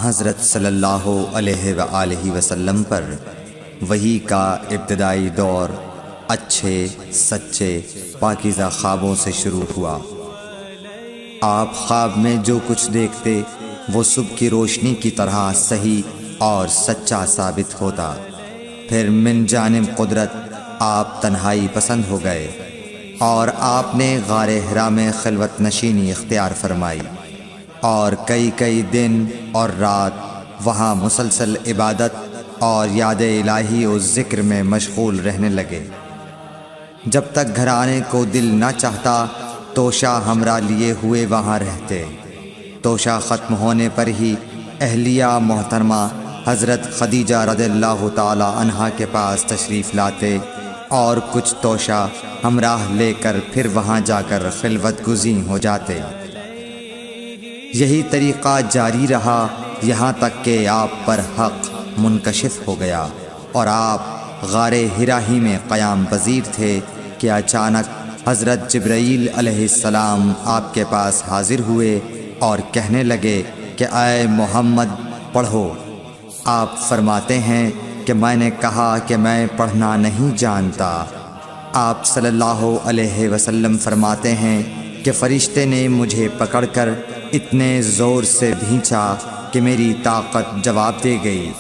حضرت صلی اللہ علیہ وآلہ وسلم پر وحی کا ابتدائی دور اچھے سچے پاکیزہ خوابوں سے شروع ہوا۔ آپ خواب میں جو کچھ دیکھتے وہ صبح کی روشنی کی طرح صحیح اور سچا ثابت ہوتا۔ پھر من جانب قدرت آپ تنہائی پسند ہو گئے اور آپ نے غار حرا میں خلوت نشینی اختیار فرمائی اور کئی دن اور رات وہاں مسلسل عبادت اور یاد الہی و ذکر میں مشغول رہنے لگے۔ جب تک گھر آنے کو دل نہ چاہتا توشہ ہمراہ لیے ہوئے وہاں رہتے۔ توشہ ختم ہونے پر ہی اہلیہ محترمہ حضرت خدیجہ رضی اللہ تعالی عنہا کے پاس تشریف لاتے اور کچھ توشہ ہمراہ لے کر پھر وہاں جا کر خلوت گزین ہو جاتے۔ یہی طریقہ جاری رہا یہاں تک کہ آپ پر حق منکشف ہو گیا اور آپ غار حرا ہی میں قیام پذیر تھے کہ اچانک حضرت جبرائیل علیہ السلام آپ کے پاس حاضر ہوئے اور کہنے لگے کہ اے محمد پڑھو۔ آپ فرماتے ہیں کہ میں نے کہا کہ میں پڑھنا نہیں جانتا۔ آپ صلی اللہ علیہ وسلم فرماتے ہیں کہ فرشتے نے مجھے پکڑ کر اتنے زور سے بھینچا کہ میری طاقت جواب دے گئی۔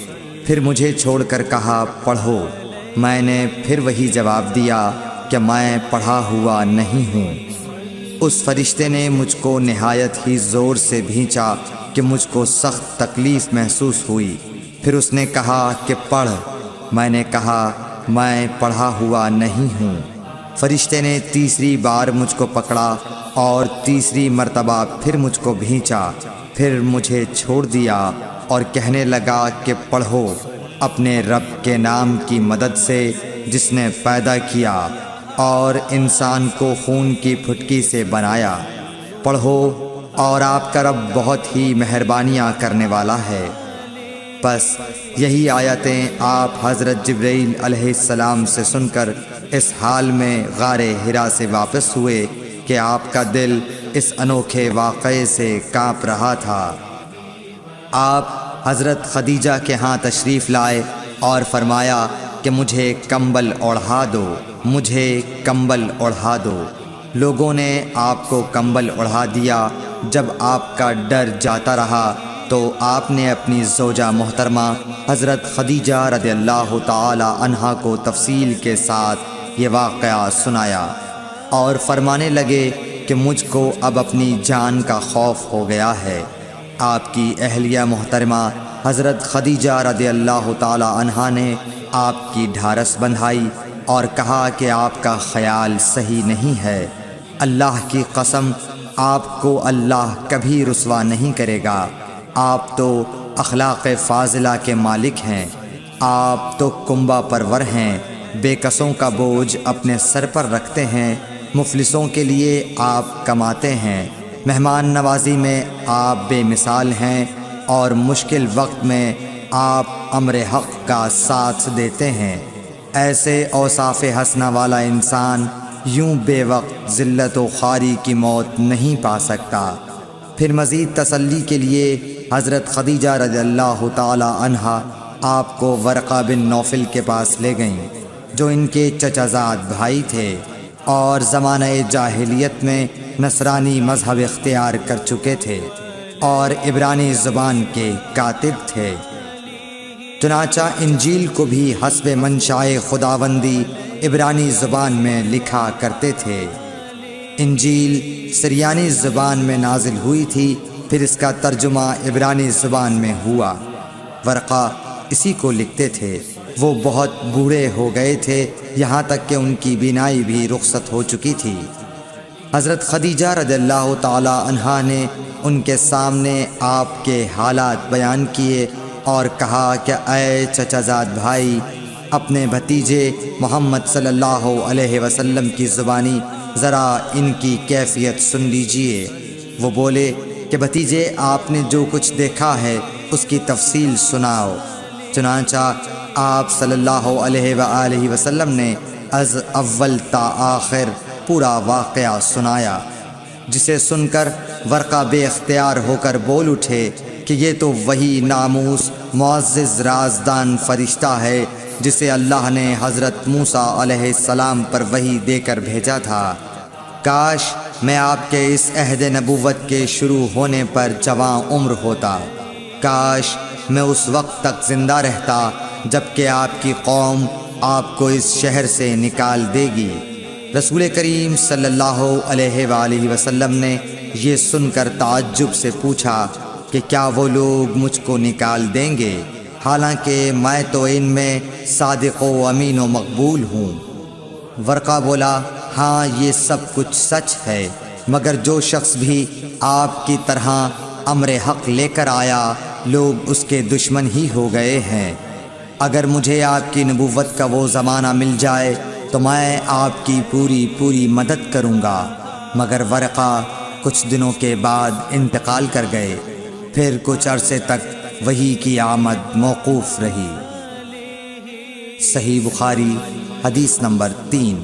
پھر مجھے چھوڑ کر کہا پڑھو۔ میں نے پھر وہی جواب دیا کہ میں پڑھا ہوا نہیں ہوں۔ اس فرشتے نے مجھ کو نہایت ہی زور سے بھینچا کہ مجھ کو سخت تکلیف محسوس ہوئی۔ پھر اس نے کہا کہ پڑھ۔ میں نے کہا میں پڑھا ہوا نہیں ہوں۔ فرشتے نے تیسری بار مجھ کو پکڑا اور تیسری مرتبہ پھر مجھ کو بھینچا۔ پھر مجھے چھوڑ دیا اور کہنے لگا کہ پڑھو اپنے رب کے نام کی مدد سے جس نے پیدا کیا اور انسان کو خون کی پھٹکی سے بنایا۔ پڑھو اور آپ کا رب بہت ہی مہربانیاں کرنے والا ہے۔ بس یہی آیتیں آپ حضرت جبرائیل علیہ السلام سے سن کر اس حال میں غار حرا سے واپس ہوئے کہ آپ کا دل اس انوکھے واقعے سے کانپ رہا تھا۔ آپ حضرت خدیجہ کے ہاں تشریف لائے اور فرمایا کہ مجھے کمبل اوڑھا دو، مجھے کمبل اوڑھا دو۔ لوگوں نے آپ کو کمبل اوڑھا دیا۔ جب آپ کا ڈر جاتا رہا تو آپ نے اپنی زوجہ محترمہ حضرت خدیجہ رضی اللہ تعالی عنہا کو تفصیل کے ساتھ یہ واقعہ سنایا اور فرمانے لگے کہ مجھ کو اب اپنی جان کا خوف ہو گیا ہے۔ آپ کی اہلیہ محترمہ حضرت خدیجہ رضی اللہ تعالی عنہا نے آپ کی ڈھارس بندھائی اور کہا کہ آپ کا خیال صحیح نہیں ہے۔ اللہ کی قسم آپ کو اللہ کبھی رسوا نہیں کرے گا۔ آپ تو اخلاق فاضلہ کے مالک ہیں۔ آپ تو کنبہ پرور ہیں، بے کسوں کا بوجھ اپنے سر پر رکھتے ہیں، مفلسوں کے لیے آپ کماتے ہیں، مہمان نوازی میں آپ بے مثال ہیں اور مشکل وقت میں آپ امر حق کا ساتھ دیتے ہیں۔ ایسے اوصاف حسنہ والا انسان یوں بے وقت ذلت و خواری کی موت نہیں پا سکتا۔ پھر مزید تسلی کے لیے حضرت خدیجہ رضی اللہ تعالی عنہا آپ کو ورقہ بن نوفل کے پاس لے گئیں جو ان کے چچا زاد بھائی تھے اور زمانہ جاہلیت میں نصرانی مذہب اختیار کر چکے تھے اور عبرانی زبان کے کاتب تھے۔ چنانچہ انجیل کو بھی حسب منشائے خداوندی عبرانی زبان میں لکھا کرتے تھے۔ انجیل سریانی زبان میں نازل ہوئی تھی، پھر اس کا ترجمہ عبرانی زبان میں ہوا۔ ورقہ اسی کو لکھتے تھے۔ وہ بہت بوڑھے ہو گئے تھے، یہاں تک کہ ان کی بینائی بھی رخصت ہو چکی تھی۔ حضرت خدیجہ رضی اللہ تعالی عنہا نے ان کے سامنے آپ کے حالات بیان کیے اور کہا کہ اے چچا زاد بھائی، اپنے بھتیجے محمد صلی اللہ علیہ وسلم کی زبانی ذرا ان کی کیفیت سن لیجئے۔ وہ بولے کہ بھتیجے آپ نے جو کچھ دیکھا ہے اس کی تفصیل سناؤ۔ چنانچہ آپ صلی اللہ علیہ وآلہ وسلم نے از اول تا آخر پورا واقعہ سنایا، جسے سن کر ورقہ بے اختیار ہو کر بول اٹھے کہ یہ تو وہی ناموس معزز رازدان فرشتہ ہے جسے اللہ نے حضرت موسیٰ علیہ السلام پر وحی دے کر بھیجا تھا۔ کاش میں آپ کے اس عہد نبوت کے شروع ہونے پر جواں عمر ہوتا، کاش میں اس وقت تک زندہ رہتا جب کہ آپ کی قوم آپ کو اس شہر سے نکال دے گی۔ رسول کریم صلی اللہ علیہ وآلہ وسلم نے یہ سن کر تعجب سے پوچھا کہ کیا وہ لوگ مجھ کو نکال دیں گے، حالانکہ میں تو ان میں صادق و امین و مقبول ہوں؟ ورقہ بولا، ہاں یہ سب کچھ سچ ہے، مگر جو شخص بھی آپ کی طرح امر حق لے کر آیا لوگ اس کے دشمن ہی ہو گئے ہیں۔ اگر مجھے آپ کی نبوت کا وہ زمانہ مل جائے تو میں آپ کی پوری مدد کروں گا، مگر ورقہ کچھ دنوں کے بعد انتقال کر گئے، پھر کچھ عرصے تک وحی کی آمد موقوف رہی۔ صحیح بخاری حدیث نمبر 3۔